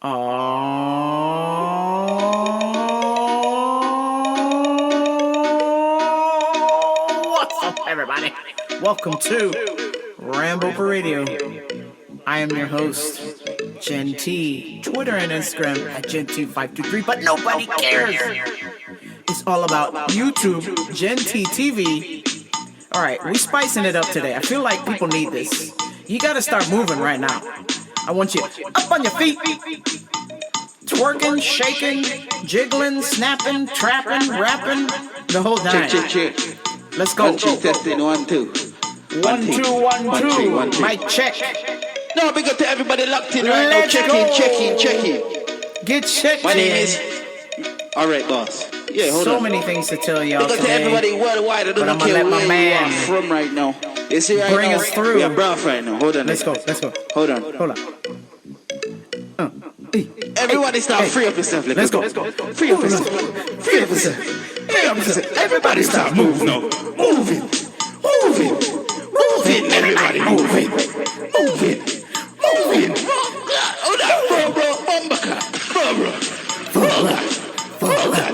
What's up, everybody? Welcome to Rambo for Radio. I am your host, Gen T. Twitter and Instagram at GenT523, but nobody cares. It's all about YouTube, Gen T TV. All right, we're spicing it up today. I feel like people need this. You got to start moving right now. I want you up on your feet, twerking, shaking, jiggling, snapping, trapping, rapping, the whole nine. Check. Let's go. 1, 2, testing, 1, 2. 1, 2, 1, 2. Mic check. No, big up to everybody locked in right Let's now. Check in. Get checked. My name is... Alright, boss. Yeah, hold on. So many things to tell y'all Big up to today. everybody worldwide. I But I'm don't gonna care let my where man you are from right now. You see right bring now, us through. we are broth right now. Hold on. Let's go. Hold on. Everybody start free up yourself. Let's go. Free up yourself. Everybody start moving. Moving. Everybody moving. Hold on, bro. Oh, God.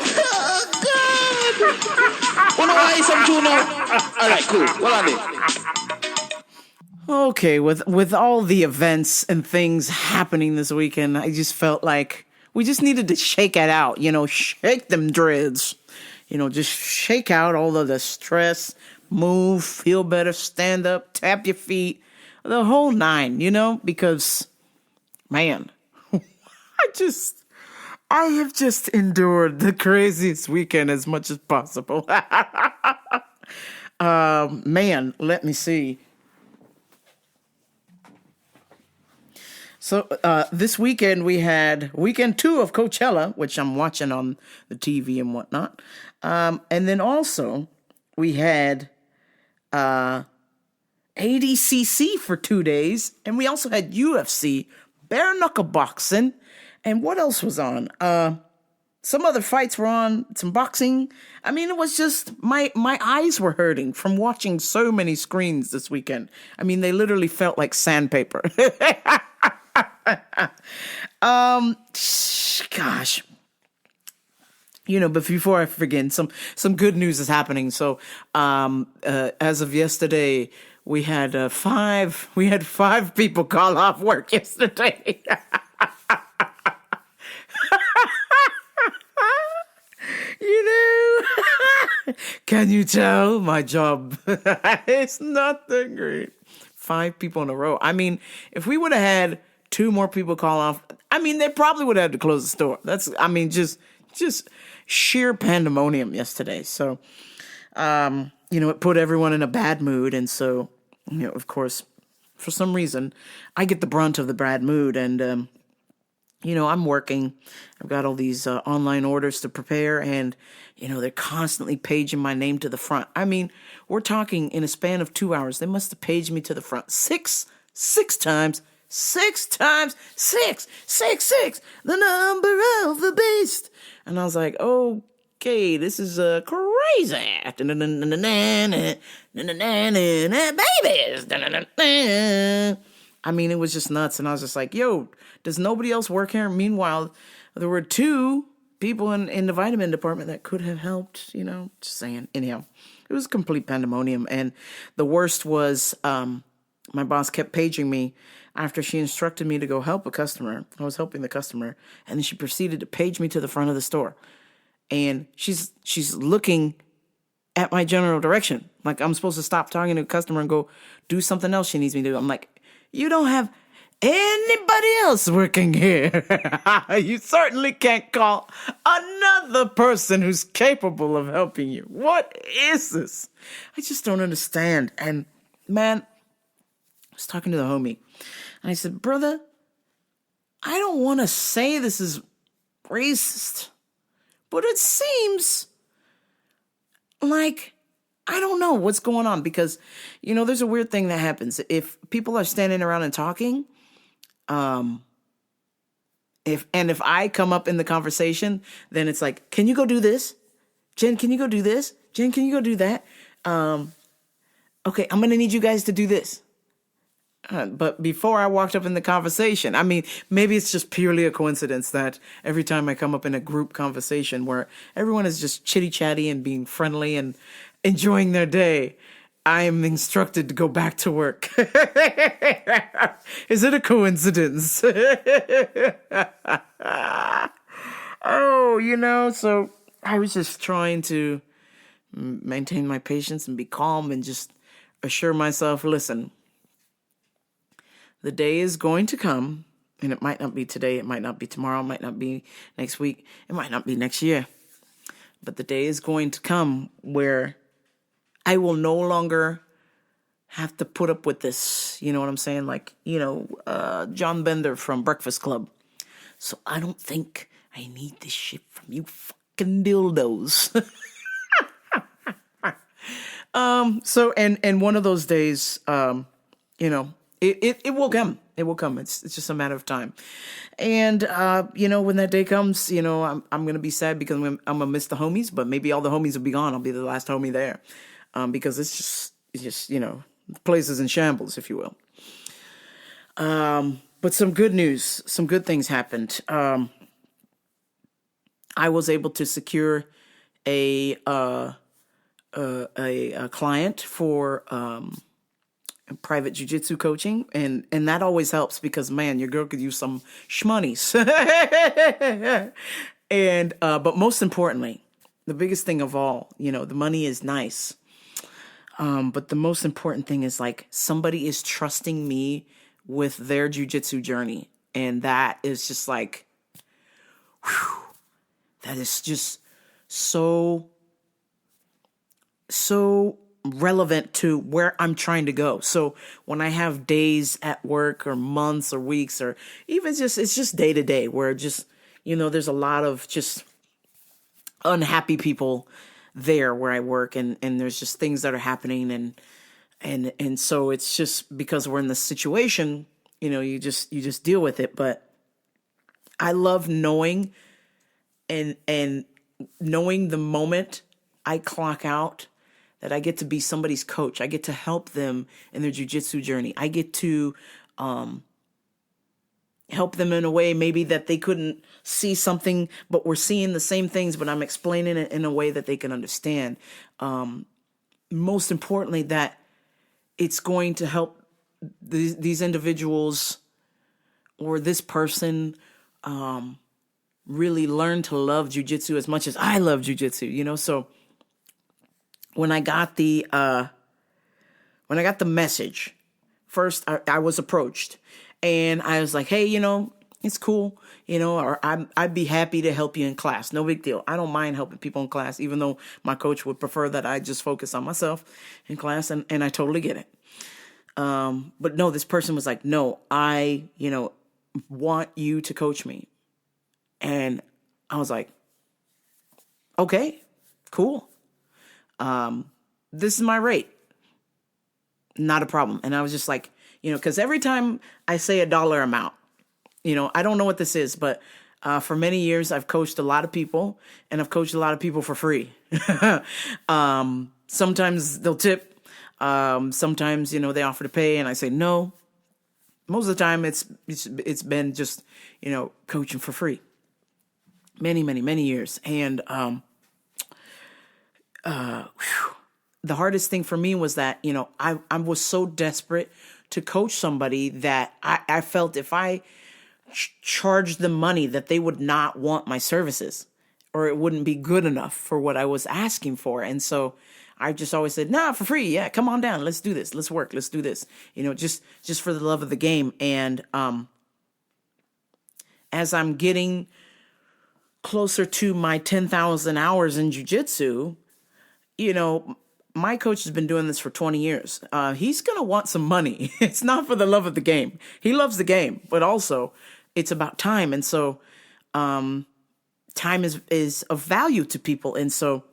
Wanna buy some tune now? All right, cool. What on it? Okay, with all the events and things happening this weekend, I just felt like we just needed to shake it out, shake them dreads. Just shake out all of the stress, move, feel better, stand up, tap your feet, the whole nine, because, man, I have just endured the craziest weekend as much as possible. Man, let me see. So this weekend we had weekend 2 of Coachella, which I'm watching on the TV and whatnot. And then also we had ADCC for 2 days. And we also had UFC, bare knuckle boxing. And what else was on? Some other fights were on, some boxing. I mean, it was just, my eyes were hurting from watching so many screens this weekend. I mean, they literally felt like sandpaper. Gosh. But before I forget, some good news is happening. So, as of yesterday, we had 5 people call off work yesterday. Can you tell my job is not that great? 5 people in a row. I mean, if we would have had 2 more people call off, they probably would have had to close the store. Just sheer pandemonium yesterday. So, it put everyone in a bad mood. And so, of course, for some reason, I get the brunt of the bad mood. And, I'm working. I've got all these online orders to prepare, and, they're constantly paging my name to the front. I mean, we're talking in a span of 2 hours. They must have paged me to the front six times. 6 times 6, the number of the beast. And I was like, okay, this is crazy. Babies. I mean, it was just nuts. And I was just like, yo, does nobody else work here? Meanwhile, there were 2 people in the vitamin department that could have helped, just saying. Anyhow, it was complete pandemonium. And the worst was my boss kept paging me after she instructed me to go help a customer. I was helping the customer, and then she proceeded to page me to the front of the store. And she's looking at my general direction. Like I'm supposed to stop talking to a customer and go do something else she needs me to do. I'm like, you don't have anybody else working here. You certainly can't call another person who's capable of helping you. What is this? I just don't understand. And man, I was talking to the homie, and I said, brother, I don't want to say this is racist, but it seems like I don't know what's going on, because, there's a weird thing that happens. If people are standing around and talking, if I come up in the conversation, then it's like, can you go do this? Jen, can you go do this? Jen, can you go do that? Okay, I'm going to need you guys to do this. But before I walked up in the conversation, I mean, maybe it's just purely a coincidence that every time I come up in a group conversation where everyone is just chitty chatty and being friendly and enjoying their day, I am instructed to go back to work. Is it a coincidence? Oh, so I was just trying to maintain my patience and be calm and just assure myself, listen, the day is going to come, and it might not be today, it might not be tomorrow, it might not be next week, it might not be next year. But the day is going to come where I will no longer have to put up with this. You know what I'm saying? Like, John Bender from Breakfast Club. So I don't think I need this shit from you fucking dildos. So one of those days, it will come. It will come. It's just a matter of time. And, when that day comes, I'm going to be sad because I'm going to miss the homies, but maybe all the homies will be gone. I'll be the last homie there. Because it's just, the place is in shambles, if you will. But some good news, some good things happened. I was able to secure a client for, private jiu-jitsu coaching, and that always helps because, man, your girl could use some shmonies. And but most importantly, the biggest thing of all, the money is nice, but the most important thing is, like, somebody is trusting me with their jiu-jitsu journey, and that is just like, whew, that is just so relevant to where I'm trying to go. So when I have days at work or months or weeks or even it's just day to day where just, there's a lot of just unhappy people there where I work, and there's just things that are happening, and so it's just because we're in this situation, you just deal with it. But I love knowing and knowing the moment I clock out that I get to be somebody's coach. I get to help them in their jiu-jitsu journey. I get to help them in a way maybe that they couldn't see something, but we're seeing the same things, but I'm explaining it in a way that they can understand. Most importantly, that it's going to help these individuals or this person really learn to love jiu-jitsu as much as I love jiu-jitsu, So when I got the message, first I was approached, and I was like, hey, it's cool, or I'd be happy to help you in class. No big deal. I don't mind helping people in class, even though my coach would prefer that I just focus on myself in class, and I totally get it. But no, this person was like, no, I, want you to coach me. And I was like, okay, cool. This is my rate. Not a problem. And I was just like, because every time I say a dollar amount, I don't know what this is, but for many years I've coached a lot of people, and I've coached a lot of people for free. Sometimes they'll tip. Sometimes, they offer to pay, and I say no. Most of the time it's been just, coaching for free. Many, many, many years. And, the hardest thing for me was that, I was so desperate to coach somebody that I felt if I charged them money that they would not want my services, or it wouldn't be good enough for what I was asking for. And so I just always said, nah, for free. Yeah, come on down. Let's do this. Let's work. Let's do this. Just for the love of the game. And as I'm getting closer to my 10,000 hours in jiu-jitsu, my coach has been doing this for 20 years. He's going to want some money. It's not for the love of the game. He loves the game, but also it's about time. And so time is of value to people. And so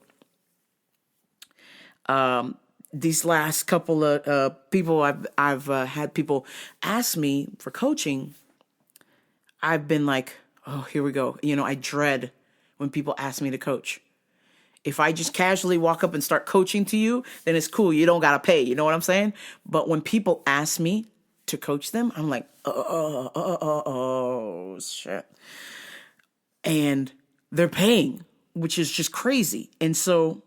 these last couple of people I've had people ask me for coaching, I've been like, oh, here we go. I dread when people ask me to coach. If I just casually walk up and start coaching to you, then it's cool. You don't got to pay. You know what I'm saying? But when people ask me to coach them, I'm like, oh, shit. And they're paying, which is just crazy. And so,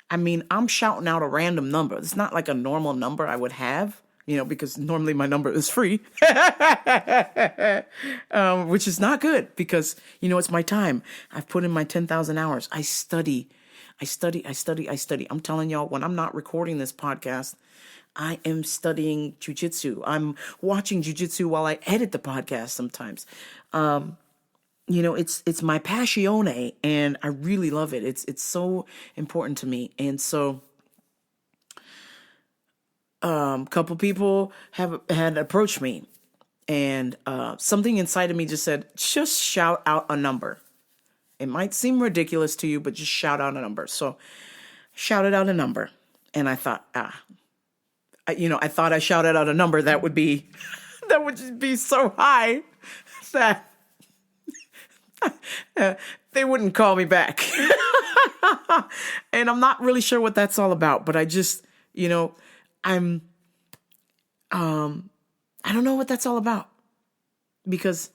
I mean, I'm shouting out a random number. It's not like a normal number I would have, because normally my number is free, which is not good because, it's my time. I've put in my 10,000 hours. I study. I'm telling y'all, when I'm not recording this podcast, I am studying jujitsu. I'm watching jujitsu while I edit the podcast sometimes. It's my passione, and I really love it. It's so important to me. And so, couple people had approached me, and something inside of me just said, just shout out a number. It might seem ridiculous to you, but just shout out a number. So, shouted out a number, and I thought, I thought I shouted out a number that would just be so high that they wouldn't call me back. And I'm not really sure what that's all about, but I just, I don't know what that's all about, because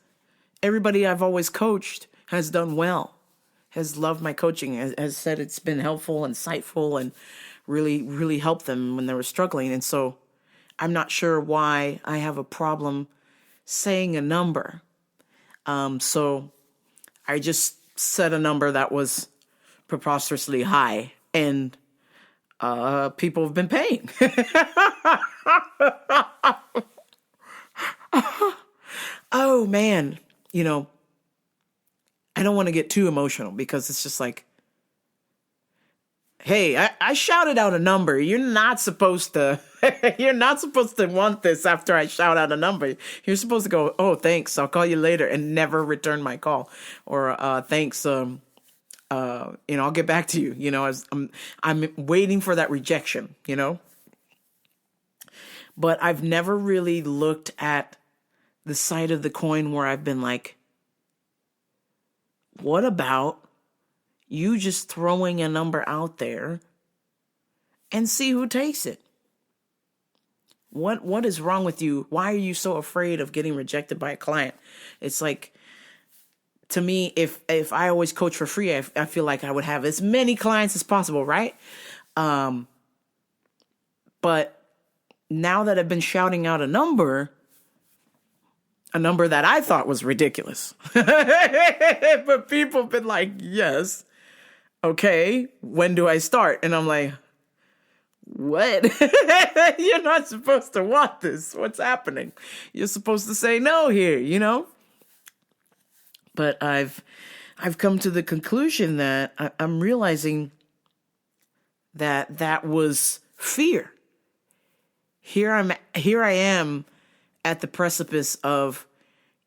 everybody I've always coached has done well, has loved my coaching, has said it's been helpful, insightful, and really, really helped them when they were struggling. And so I'm not sure why I have a problem saying a number. So I just said a number that was preposterously high, and people have been paying. Oh, man. I don't want to get too emotional because it's just like, hey, I shouted out a number. You're not supposed to want this after I shout out a number. You're supposed to go, oh, thanks, I'll call you later, and never return my call. Or thanks, I'll get back to you. I'm waiting for that rejection, But I've never really looked at the side of the coin where I've been like, what about you just throwing a number out there and see who takes it? What is wrong with you? Why are you so afraid of getting rejected by a client? It's like, to me, if I always coach for free, I feel like I would have as many clients as possible, right? But now that I've been shouting out a number that I thought was ridiculous, but people have been like, yes, okay, when do I start? And I'm like, what? You're not supposed to want this. What's happening? You're supposed to say no here, But I've come to the conclusion that I'm realizing that was fear. Here I am at the precipice of,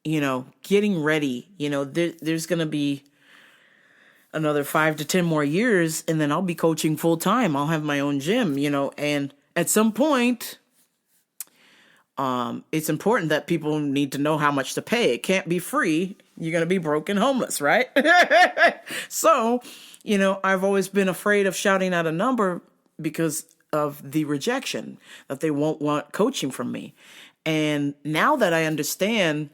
getting ready. There's going to be another 5 to 10 more years, and then I'll be coaching full time. I'll have my own gym, and at some point, it's important that people need to know how much to pay. It can't be free. You're going to be broke and homeless, right? So, I've always been afraid of shouting out a number because of the rejection, that they won't want coaching from me. And now that I understand,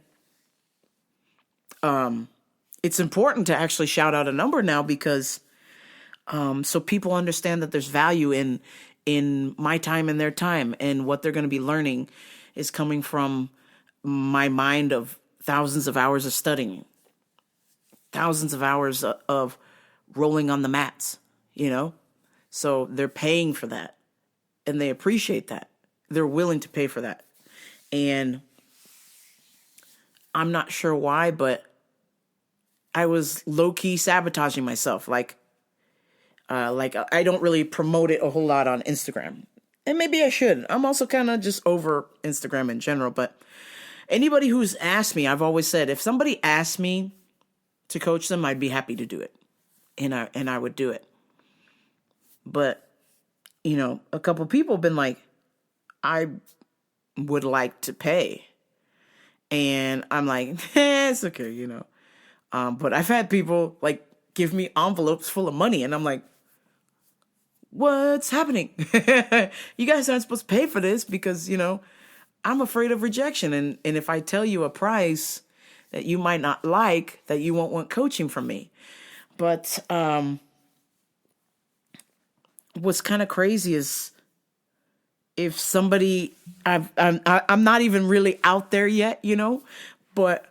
it's important to actually shout out a number now, because so people understand that there's value in my time and their time, and what they're going to be learning is coming from my mind of thousands of hours of studying, thousands of hours of rolling on the mats, So they're paying for that, and they appreciate that. They're willing to pay for that. And I'm not sure why, but I was low-key sabotaging myself. Like I don't really promote it a whole lot on Instagram. And maybe I should. I'm also kind of just over Instagram in general. But anybody who's asked me, I've always said, if somebody asked me to coach them, I'd be happy to do it. And I would do it. But, a couple people have been like, I would like to pay. And I'm like, it's okay, But I've had people like give me envelopes full of money, and I'm like, what's happening? You guys aren't supposed to pay for this because, I'm afraid of rejection. And if I tell you a price that you might not like, that you won't want coaching from me. But what's kind of crazy is if somebody, I'm not even really out there yet, but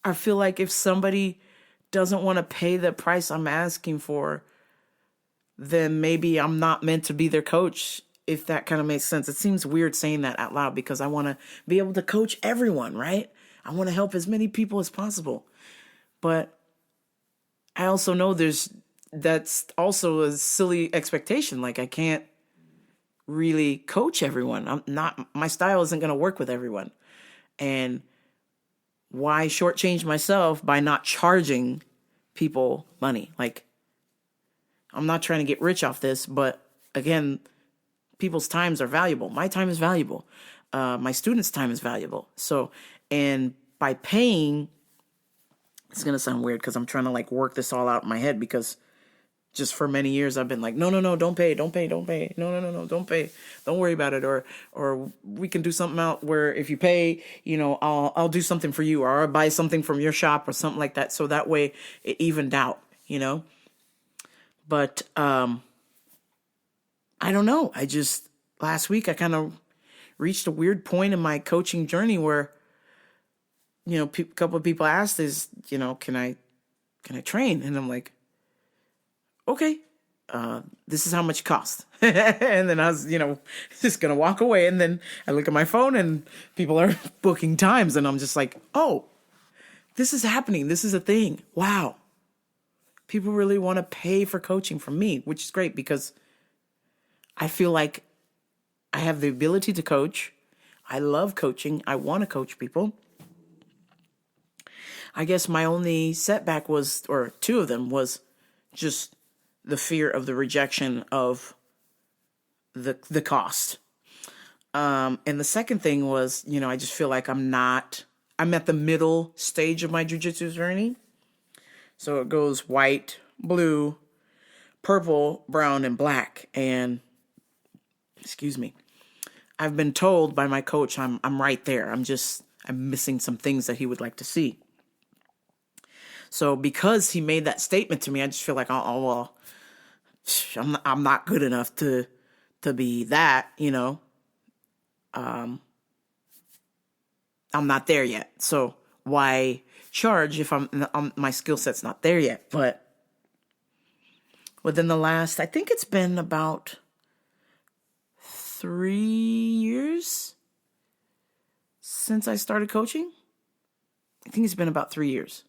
I feel like if somebody doesn't want to pay the price I'm asking for, then maybe I'm not meant to be their coach, if that kind of makes sense. It seems weird saying that out loud because I want to be able to coach everyone, right? I want to help as many people as possible. But I also know that's also a silly expectation. Like I can't really coach everyone. My style isn't going to work with everyone. And why shortchange myself by not charging people money? Like, I'm not trying to get rich off this, but again, people's times are valuable. My time is valuable. My students' time is valuable. So, and by paying, it's going to sound weird because I'm trying to like work this all out in my head, because just for many years I've been like, no, don't pay. No, don't pay. Don't worry about it. Or we can do something out where if you pay, I'll do something for you, or I'll buy something from your shop or something like that. So that way it evened out, But I don't know. Last week I kind of reached a weird point in my coaching journey where, a couple of people asked can I train? And I'm like, okay, this is how much it costs. And then I was, just going to walk away. And then I look at my phone and people are booking times. And I'm just like, oh, this is happening. This is a thing. Wow. People really want to pay for coaching from me, which is great because I feel like I have the ability to coach. I love coaching. I want to coach people. I guess my only setback was, or two of them, was just the fear of the rejection of the cost. And the second thing was, I just feel like I'm at the middle stage of my jiu-jitsu journey. So it goes white, blue, purple, brown, and black. And excuse me, I've been told by my coach I'm right there. I'm missing some things that he would like to see. So because he made that statement to me, I just feel like, oh well, I'm not good enough to be that, I'm not there yet. So why charge if my skill set's not there yet? But within the last, I think it's been about 3 years since I started coaching. I think it's been about 3 years.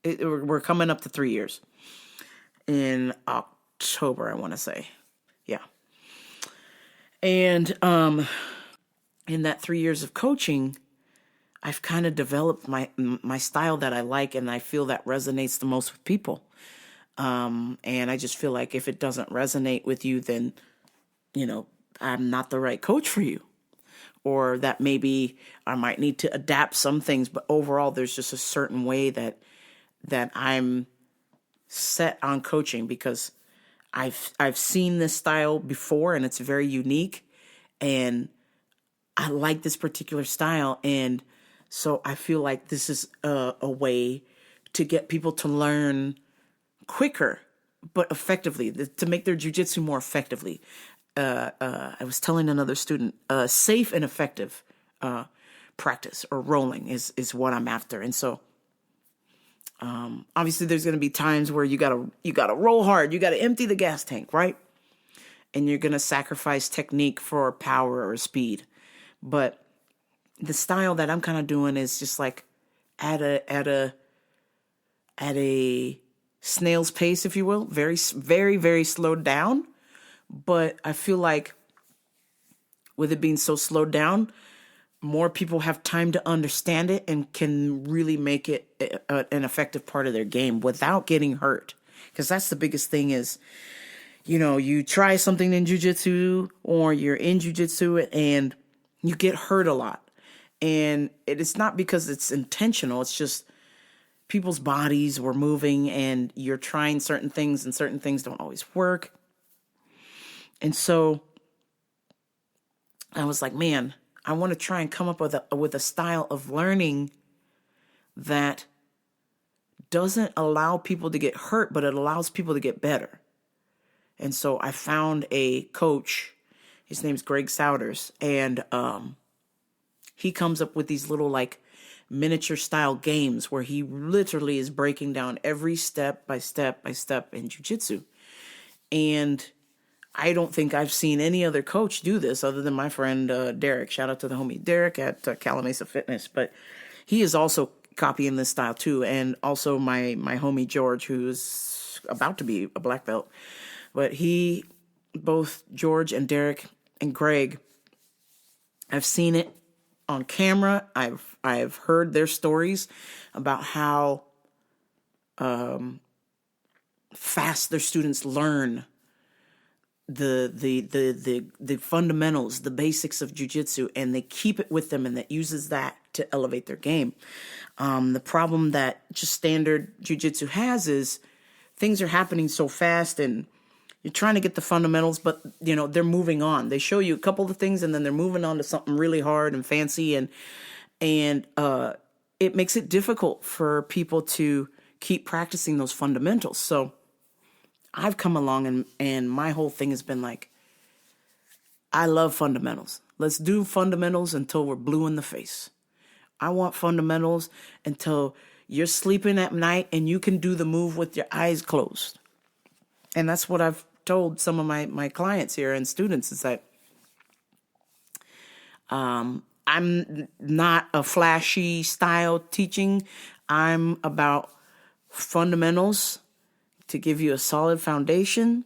We're coming up to 3 years in October, I want to say. Yeah. And in that 3 years of coaching, I've kind of developed my style that I like, and I feel that resonates the most with people. And I just feel like if it doesn't resonate with you, then, I'm not the right coach for you. Or that maybe I might need to adapt some things, but overall there's just a certain way that I'm set on coaching because I've seen this style before and it's very unique and I like this particular style. And so I feel like this is a way to get people to learn quicker, but effectively, to make their jiu-jitsu more effectively. I was telling another student, safe and effective practice or rolling is what I'm after. And so obviously there's going to be times where you gotta roll hard. You got to empty the gas tank, right? And you're going to sacrifice technique for power or speed. But the style that I'm kind of doing is just like at a snail's pace, if you will, very, very, very slowed down. But I feel like with it being so slowed down, more people have time to understand it and can really make it an effective part of their game without getting hurt. Because that's the biggest thing is, you try something in jiu-jitsu or you're in jiu-jitsu and you get hurt a lot. And it's not because it's intentional. It's just people's bodies were moving and you're trying certain things and certain things don't always work. And so I was like, man, I want to try and come up with a style of learning that doesn't allow people to get hurt, but it allows people to get better. And so I found a coach. His name's Greg Souders, and he comes up with these little like miniature style games where he literally is breaking down every step by step by step in jiu-jitsu. And I don't think I've seen any other coach do this other than my friend Derek. Shout out to the homie Derek at Calamasa Fitness. But he is also copying this style too. And also my homie George, who's about to be a black belt. But both George and Derek and Greg, I've seen it on camera. I've heard their stories about how fast their students learn the fundamentals, the basics of jiu-jitsu, and they keep it with them, and that uses that to elevate their game. The problem that just standard jiu-jitsu has is things are happening so fast, and you're trying to get the fundamentals, but they're moving on. They show you a couple of things, and then they're moving on to something really hard and fancy, and it makes it difficult for people to keep practicing those fundamentals. So I've come along and my whole thing has been like, I love fundamentals. Let's do fundamentals until we're blue in the face. I want fundamentals until you're sleeping at night and you can do the move with your eyes closed. And that's what I've told some of my clients here and students, is that I'm not a flashy style teaching. I'm about fundamentals to give you a solid foundation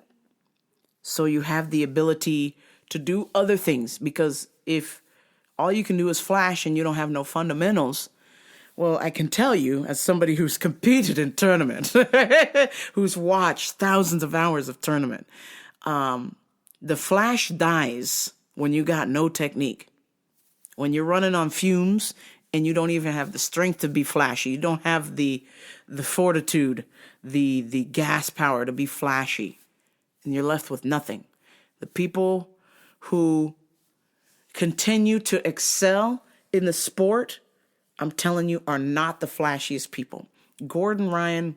so you have the ability to do other things. Because if all you can do is flash and you don't have no fundamentals, well, I can tell you, as somebody who's competed in tournament, who's watched thousands of hours of tournament, the flash dies when you got no technique. When you're running on fumes and you don't even have the strength to be flashy, you don't have the fortitude, the gas power to be flashy, and you're left with nothing. The people who continue to excel in the sport, I'm telling you, are not the flashiest people. Gordon Ryan,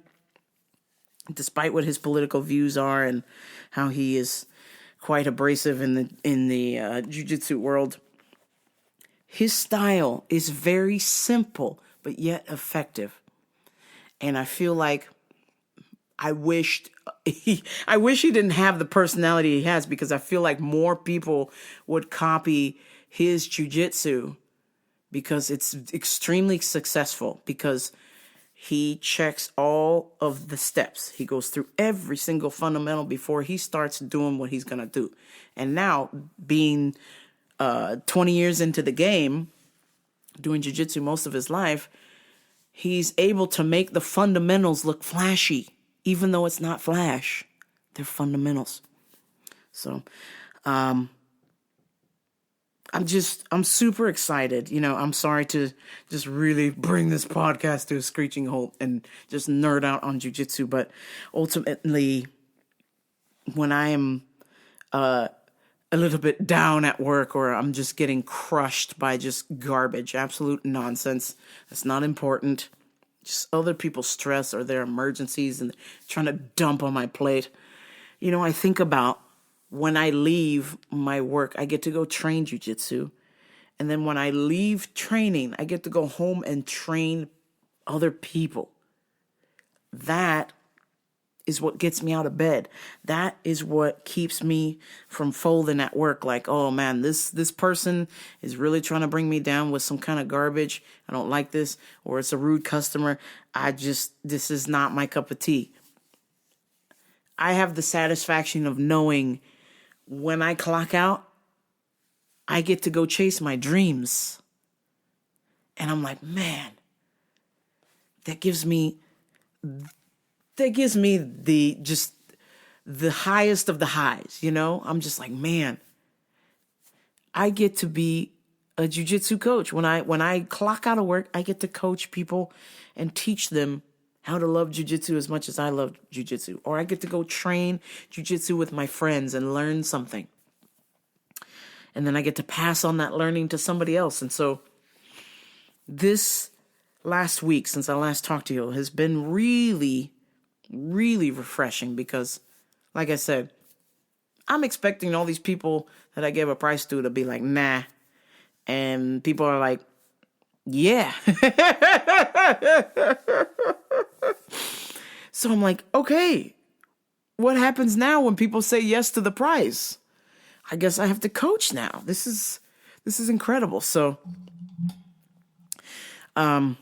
despite what his political views are and how he is quite abrasive in the jiu-jitsu world, his style is very simple but yet effective. And I feel like I wish he didn't have the personality he has, because I feel like more people would copy his jiu-jitsu because it's extremely successful, because he checks all of the steps. He goes through every single fundamental before he starts doing what he's going to do. And now, being 20 years into the game, doing jiu-jitsu most of his life, he's able to make the fundamentals look flashy, even though it's not flash. They're fundamentals. So, I'm super excited. I'm sorry to just really bring this podcast to a screeching halt and just nerd out on jiu-jitsu. But ultimately, when I am a little bit down at work, or I'm just getting crushed by just garbage, absolute nonsense that's not important, just other people's stress or their emergencies and trying to dump on my plate, I think about when I leave my work, I get to go train jiu-jitsu. And then when I leave training, I get to go home and train other people. That is what gets me out of bed. That is what keeps me from folding at work. Like, oh man, this person is really trying to bring me down with some kind of garbage. I don't like this. Or it's a rude customer. This is not my cup of tea. I have the satisfaction of knowing when I clock out, I get to go chase my dreams. And I'm like, man, that gives me the highest of the highs, I'm just like, man, I get to be a jiu-jitsu coach. When I clock out of work, I get to coach people and teach them how to love jiu-jitsu as much as I love jiu-jitsu. Or I get to go train jiu-jitsu with my friends and learn something. And then I get to pass on that learning to somebody else. And so this last week, since I last talked to you, has been really, really refreshing because, like I said, I'm expecting all these people that I gave a price to be like, nah. And people are like, yeah. So I'm like, okay, what happens now when people say yes to the price? I guess I have to coach now. This is incredible. So I'm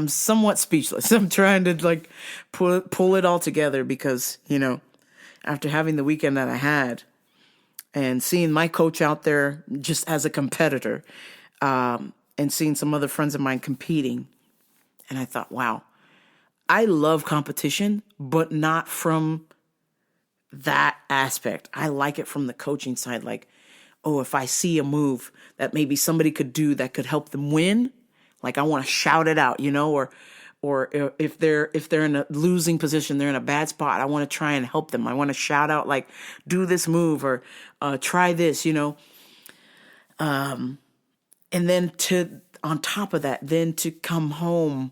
somewhat speechless. I'm trying to like pull it all together because, after having the weekend that I had and seeing my coach out there just as a competitor, and seeing some other friends of mine competing. And I thought, wow, I love competition, but not from that aspect. I like it from the coaching side. Like, oh, if I see a move that maybe somebody could do that could help them win, like I want to shout it out, or if they're in a losing position, they're in a bad spot, I want to try and help them. I want to shout out like, do this move or try this, and then on top of that, then to come home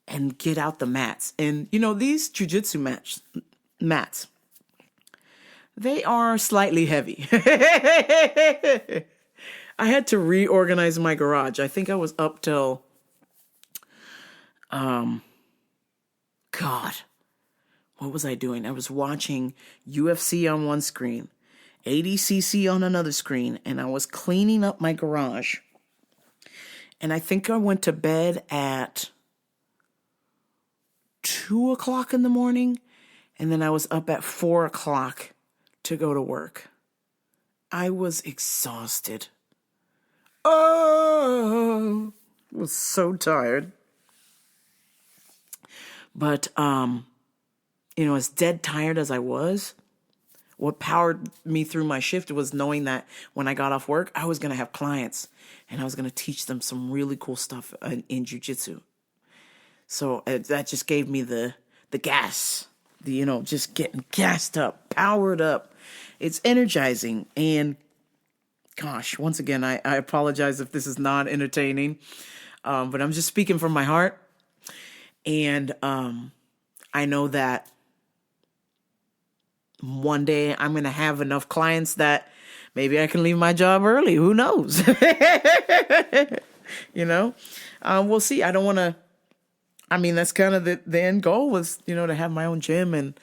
and get out the mats. And, these jiu-jitsu mats, they are slightly heavy. I had to reorganize my garage. I think I was up till, God, what was I doing? I was watching UFC on one screen, ADCC on another screen, and I was cleaning up my garage. And I think I went to bed at 2 o'clock in the morning, and then I was up at 4 o'clock to go to work. I was exhausted. Oh, I was so tired. But, as dead tired as I was, what powered me through my shift was knowing that when I got off work, I was going to have clients and I was going to teach them some really cool stuff in jiu-jitsu. So that just gave me the gas, just getting gassed up, powered up. It's energizing. And gosh, once again, I apologize if this is not entertaining, but I'm just speaking from my heart. And I know that one day I'm going to have enough clients that maybe I can leave my job early. Who knows? We'll see. I don't want to. That's kind of the end goal was, to have my own gym.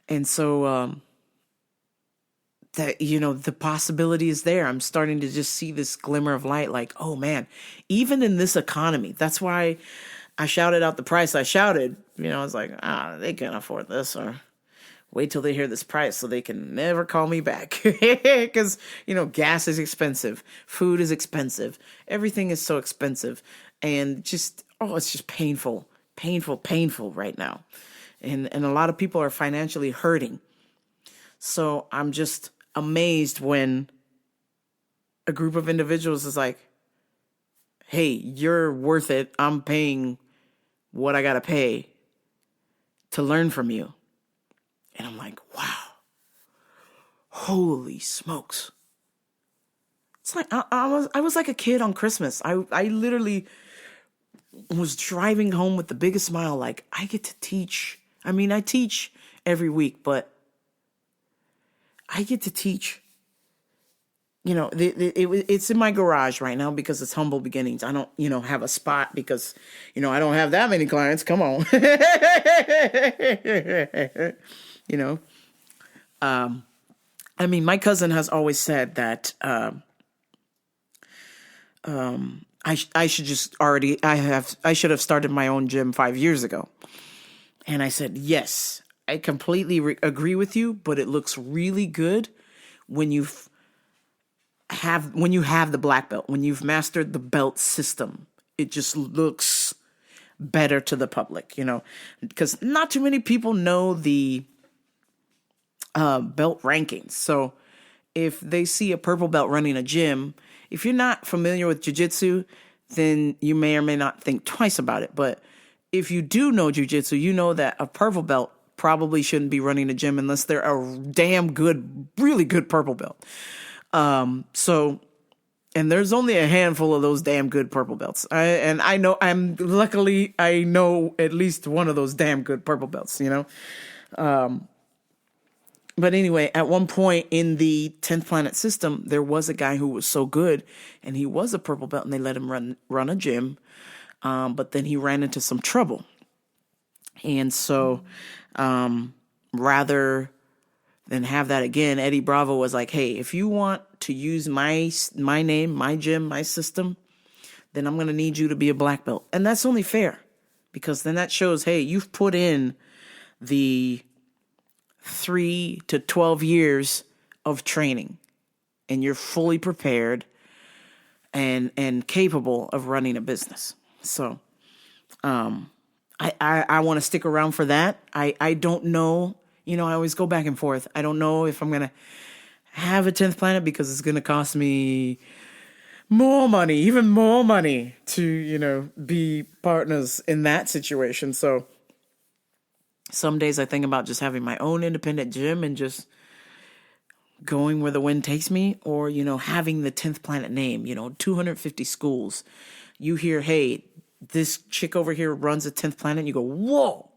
And so, that, the possibility is there. I'm starting to just see this glimmer of light, like, oh man, even in this economy, that's why I shouted out the price I shouted. I was like, they can't afford this, or wait till they hear this price so they can never call me back. Because, gas is expensive. Food is expensive. Everything is so expensive. And just, it's just painful right now. And a lot of people are financially hurting. So I'm just amazed when a group of individuals is like, hey, you're worth it. I'm paying what I got to pay to learn from you. And I'm like, wow, holy smokes. It's like, I was like a kid on Christmas. I literally was driving home with the biggest smile. Like, I get to teach. I teach every week, but I get to teach. It's in my garage right now because it's humble beginnings. I don't, have a spot because, I don't have that many clients. Come on. My cousin has always said that I should have started my own gym 5 years ago. And I said, yes, I completely agree with you, but it looks really good when you have the black belt, when you've mastered the belt system. It just looks better to the public, because not too many people know the belt rankings. So if they see a purple belt running a gym, if you're not familiar with jiu-jitsu, then you may or may not think twice about it. But if you do know jiu-jitsu, you know that a purple belt probably shouldn't be running a gym unless they're a damn good, really good purple belt. And there's only a handful of those damn good purple belts. I know at least one of those damn good purple belts, you know? But anyway, at one point in the 10th Planet system, there was a guy who was so good, and he was a purple belt, and they let him run a gym. But then he ran into some trouble. And so, rather than have that again, Eddie Bravo was like, hey, if you want to use my name, my gym, my system, then I'm going to need you to be a black belt. And that's only fair, because then that shows, hey, you've put in the 3 to 12 years of training, and you're fully prepared and capable of running a business. So, I want to stick around for that. I don't know, you know, I always go back and forth. I don't know if I'm going to have a 10th Planet, because it's going to cost me more money, even more money to, you know, be partners in that situation. So some days I think about just having my own independent gym and just going where the wind takes me, or, you know, having the 10th Planet name, you know, 250 schools. You hear, hey, this chick over here runs a 10th Planet, and you go, whoa,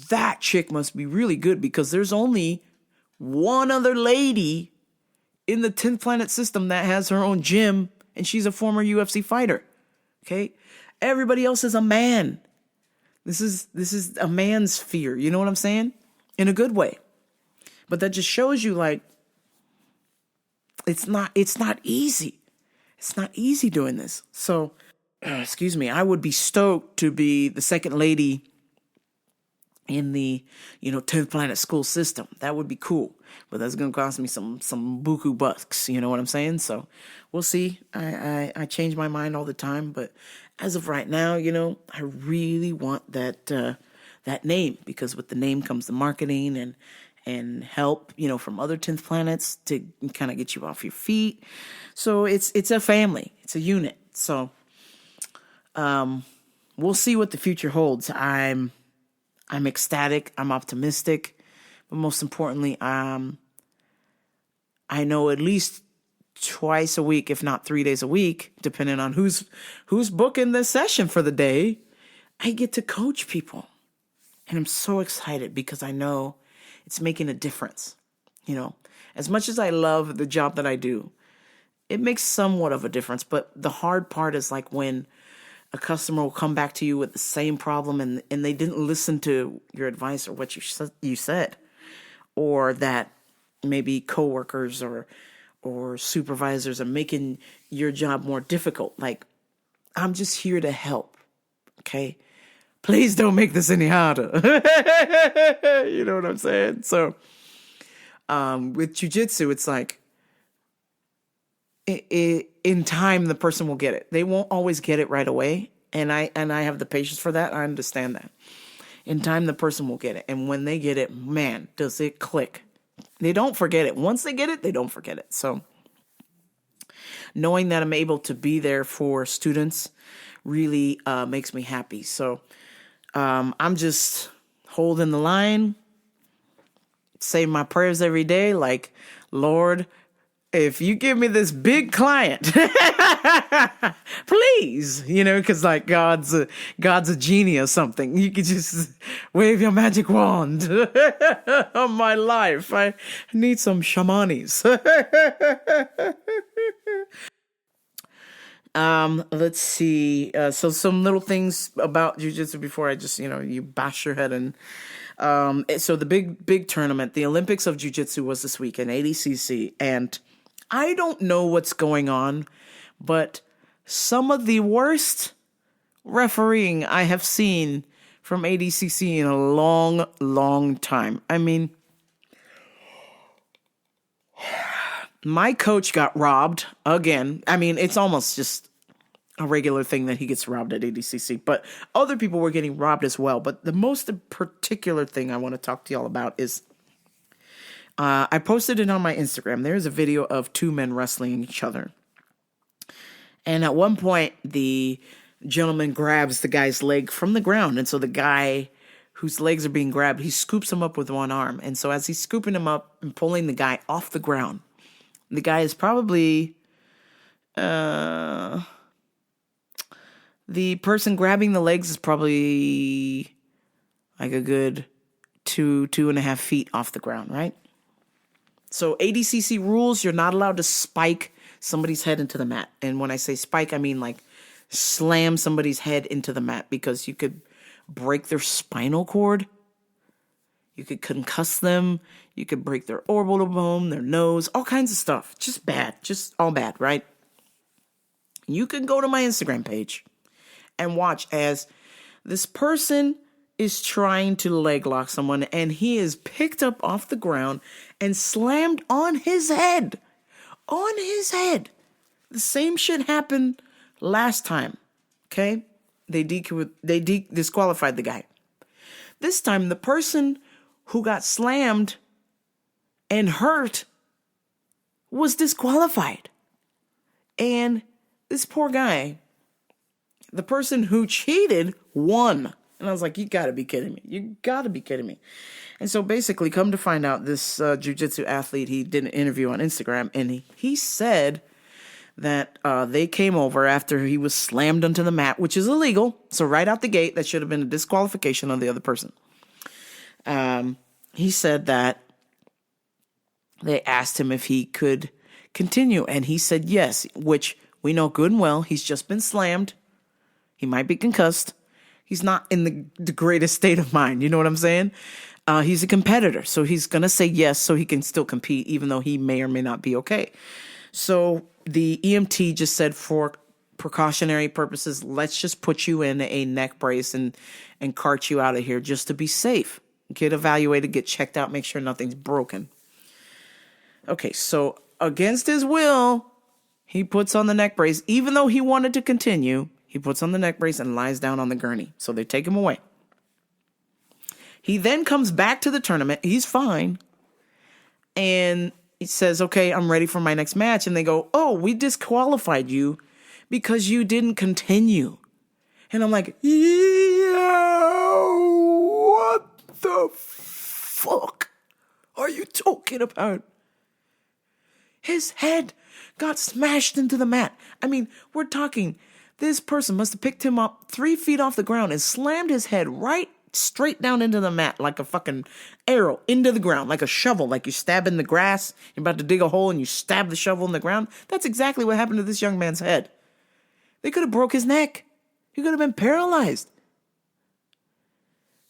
that chick must be really good, because there's only one other lady in the 10th Planet system that has her own gym, and she's a former UFC fighter. Okay? Everybody else is a man. This is a man's sphere. You know what I'm saying? In a good way. But that just shows you, like, it's not easy. It's not easy doing this. So, excuse me, I would be stoked to be the second lady in the, you know, 10th Planet school system. That would be cool. But that's going to cost me some buku bucks. You know what I'm saying? So we'll see. I change my mind all the time. But as of right now, you know, I really want that name, because with the name comes the marketing and help, you know, from other 10th Planets to kind of get you off your feet. So it's a family. It's a unit. So we'll see what the future holds. I'm ecstatic. I'm optimistic. But most importantly, I know at least twice a week, if not 3 days a week, depending on who's booking the session for the day, I get to coach people. And I'm so excited, because I know it's making a difference. You know, as much as I love the job that I do, it makes somewhat of a difference. But the hard part is, like, when a customer will come back to you with the same problem, and they didn't listen to your advice or what you said, or that maybe coworkers or supervisors are making your job more difficult. Like, I'm just here to help. Okay? Please don't make this any harder. You know what I'm saying? So, with jiu-jitsu, it's like, in time, the person will get it. They won't always get it right away. And I have the patience for that. I understand that. In time, the person will get it. And when they get it, man, does it click. They don't forget it. Once they get it, they don't forget it. So knowing that I'm able to be there for students really makes me happy. So I'm just holding the line, say my prayers every day, like, Lord, if you give me this big client, please, you know, because, like, God's a genie or something. You could just wave your magic wand on my life. I need some shamanis. Let's see. So some little things about jiu-jitsu before I just, you know, you bash your head in. So the big tournament, the Olympics of jiu-jitsu, was this weekend, ADCC, and I don't know what's going on, but some of the worst refereeing I have seen from ADCC in a long, long time. I mean, my coach got robbed again. I mean, it's almost just a regular thing that he gets robbed at ADCC, but other people were getting robbed as well. But the most particular thing I want to talk to y'all about is, I posted it on my Instagram. There's a video of two men wrestling each other. And at one point, the gentleman grabs the guy's leg from the ground. And so the guy whose legs are being grabbed, he scoops him up with one arm. And so as he's scooping him up and pulling the guy off the ground, the guy is probably, the person grabbing the legs is probably like a good 2.5 feet off the ground, right? So ADCC rules, you're not allowed to spike somebody's head into the mat. And when I say spike, I mean like slam somebody's head into the mat, because you could break their spinal cord. You could concuss them. You could break their orbital bone, their nose, all kinds of stuff. Just bad. Just all bad, right? You can go to my Instagram page and watch as this person is trying to leg lock someone, and he is picked up off the ground and slammed on his head. On his head. The same shit happened last time. Okay? They disqualified the guy. This time, the person who got slammed and hurt was disqualified. And this poor guy, the person who cheated, won. And I was like, you gotta be kidding me. You gotta be kidding me. And so basically, come to find out, this jiu-jitsu athlete, he did an interview on Instagram, and he said that they came over after he was slammed onto the mat, which is illegal. So right out the gate, that should have been a disqualification on the other person. He said that they asked him if he could continue, and he said yes, which we know good and well. He's just been slammed. He might be concussed. He's not in the greatest state of mind. You know what I'm saying? He's a competitor, so he's going to say yes so he can still compete, even though he may or may not be okay. So the EMT just said, for precautionary purposes, let's just put you in a neck brace and cart you out of here just to be safe. Get evaluated, get checked out, make sure nothing's broken. Okay, so against his will, he puts on the neck brace. Even though he wanted to continue, he puts on the neck brace and lies down on the gurney. So they take him away. He then comes back to the tournament. He's fine. And he says, okay, I'm ready for my next match. And they go, oh, we disqualified you because you didn't continue. And I'm like, what the fuck are you talking about? His head got smashed into the mat. I mean, we're talking, this person must have picked him up 3 feet off the ground and slammed his head right straight down into the mat like a fucking arrow into the ground, like a shovel, like you stab in the grass. You're about to dig a hole and you stab the shovel in the ground. That's exactly what happened to this young man's head. They could have broke his neck. He could have been paralyzed.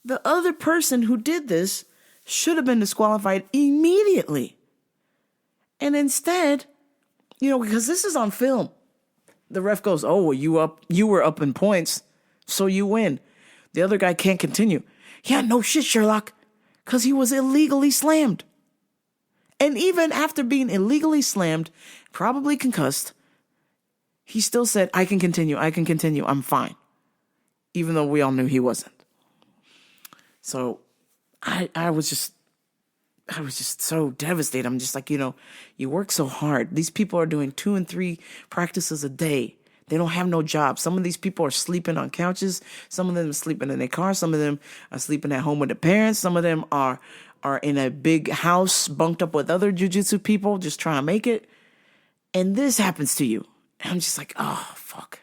The other person who did this should have been disqualified immediately. And instead, because this is on film, the ref goes, oh, well, you were up in points, so you win. The other guy can't continue. Yeah, no shit, Sherlock, because he was illegally slammed. And even after being illegally slammed, probably concussed, he still said, I can continue, I'm fine. Even though we all knew he wasn't. So I was just so devastated. I'm just like, you work so hard. These people are doing 2 and 3 practices a day. They don't have no job. Some of these people are sleeping on couches. Some of them are sleeping in their cars. Some of them are sleeping at home with their parents. Some of them are in a big house bunked up with other jiu-jitsu people just trying to make it. And this happens to you. And I'm just like, oh, fuck.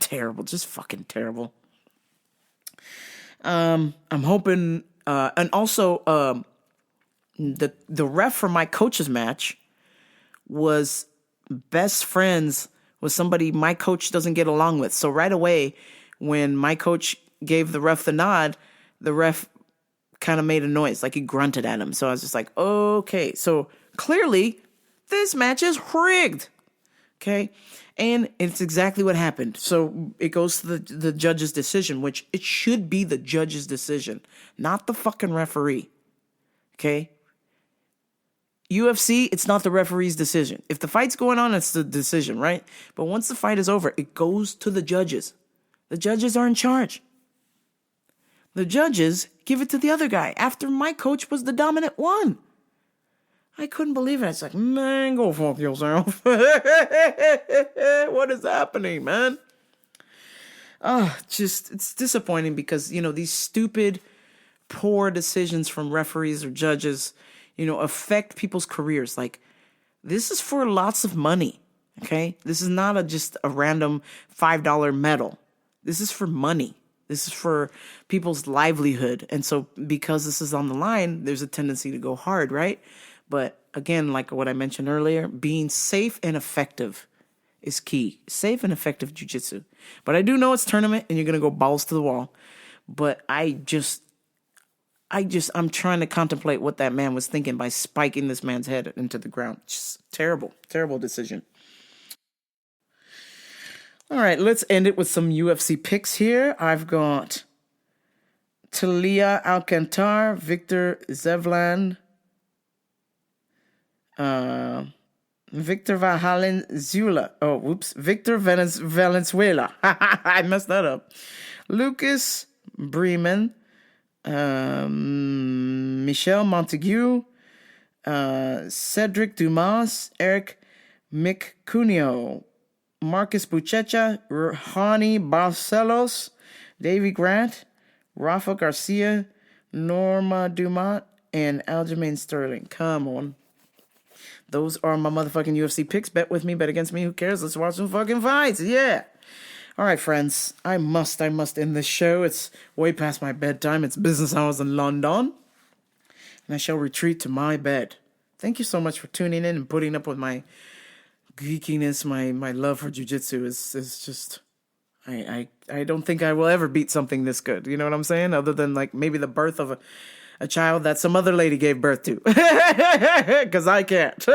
Terrible. Just fucking terrible. I'm hoping, and also, the ref for my coach's match was best friends with somebody my coach doesn't get along with. So right away, when my coach gave the ref the nod, the ref kind of made a noise, like he grunted at him. So I was just like, okay. So clearly, this match is rigged. Okay? And it's exactly what happened. So it goes to the judge's decision, which it should be the judge's decision, not the fucking referee. Okay? UFC, it's not the referee's decision. If the fight's going on, it's the decision, right? But once the fight is over, it goes to the judges. The judges are in charge. The judges give it to the other guy after my coach was the dominant one. I couldn't believe it. It's like, man, go fuck yourself. What is happening, man? It's disappointing because, these stupid poor decisions from referees or judges, affect people's careers. Like, this is for lots of money, okay? This is not just a random $5 medal. This is for money. This is for people's livelihood. And so because this is on the line, there's a tendency to go hard, right? But again, like what I mentioned earlier, being safe and effective is key. Safe and effective jiu-jitsu. But I do know it's tournament and you're going to go balls to the wall. But I'm trying to contemplate what that man was thinking by spiking this man's head into the ground. Just terrible, terrible decision. All right, let's end it with some UFC picks here. I've got Talia Alcantar, Victor Zevlan, Victor Valenzuela. Victor Valenzuela. I messed that up. Lucas Bremen, Michel Montague, Cedric Dumas, Eric Micunio, Marcus Buchecha, Rouhani Barcelos, Davy Grant, Rafa Garcia, Norma Dumont, and Aljamain Sterling. Come on. Those are my motherfucking UFC picks. Bet with me, bet against me. Who cares? Let's watch some fucking fights. Yeah. All right, friends. I must end this show. It's way past my bedtime. It's business hours in London. And I shall retreat to my bed. Thank you so much for tuning in and putting up with my geekiness. My love for jiu-jitsu is just... I don't think I will ever beat something this good. You know what I'm saying? Other than like maybe the birth of a child that some other lady gave birth to. Because I can't.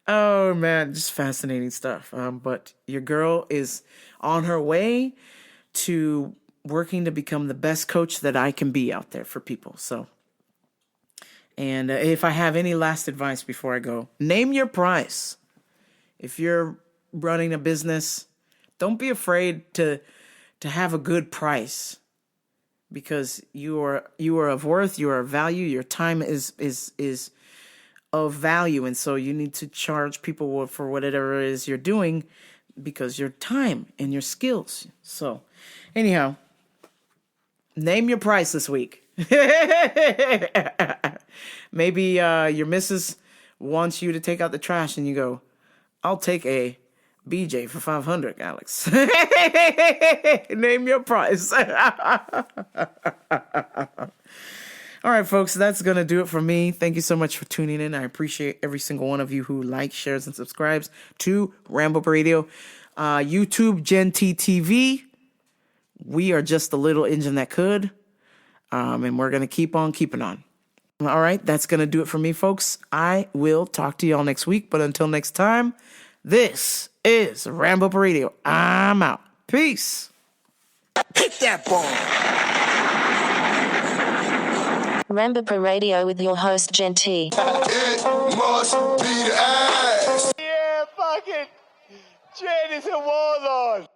Oh, man. Just fascinating stuff. But your girl is on her way to working to become the best coach that I can be out there for people. So, and if I have any last advice before I go, name your price. If you're running a business, don't be afraid to have a good price, because you are of worth, you are of value, your time is of value, and so you need to charge people for whatever it is you're doing, because your time and your skills. So anyhow, name your price this week. Maybe your missus wants you to take out the trash and you go, I'll take a BJ for $500, Alex. Name your price. All right, folks, that's going to do it for me. Thank you so much for tuning in. I appreciate every single one of you who likes, shares, and subscribes to Rambo Radio. YouTube, Gen T TV. We are just a little engine that could. And we're going to keep on keeping on. All right, that's going to do it for me, folks. I will talk to y'all next week. But until next time, this is Rambo Radio. I'm out. Peace. Hit that ball. Rambo Radio with your host, Gen T. It must be the ass. Yeah, fucking Jen is a warlord.